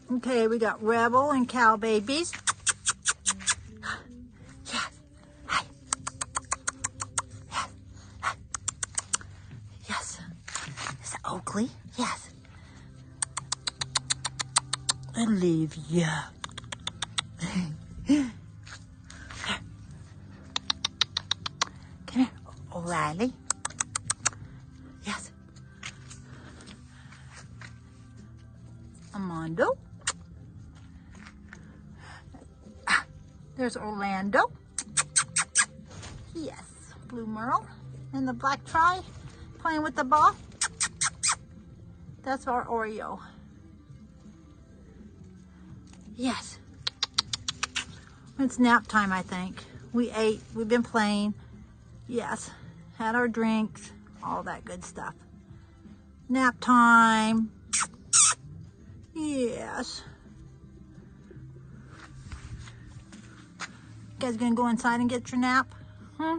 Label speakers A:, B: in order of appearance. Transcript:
A: Okay, we got Rebel and Cow babies. Yes. Hi. Yes. Hi. Yes. Is that Oakley? Yes. Olivia. Come here. O'Reilly. Yes. Armando. There's Orlando. Yes. Blue Merle. And the black tri playing with the ball. That's our Oreo. Yes. It's nap time, I think. We ate. We've been playing. Yes. Had our drinks. All that good stuff. Nap time. Yes. You guys gonna go inside and get your nap? Huh?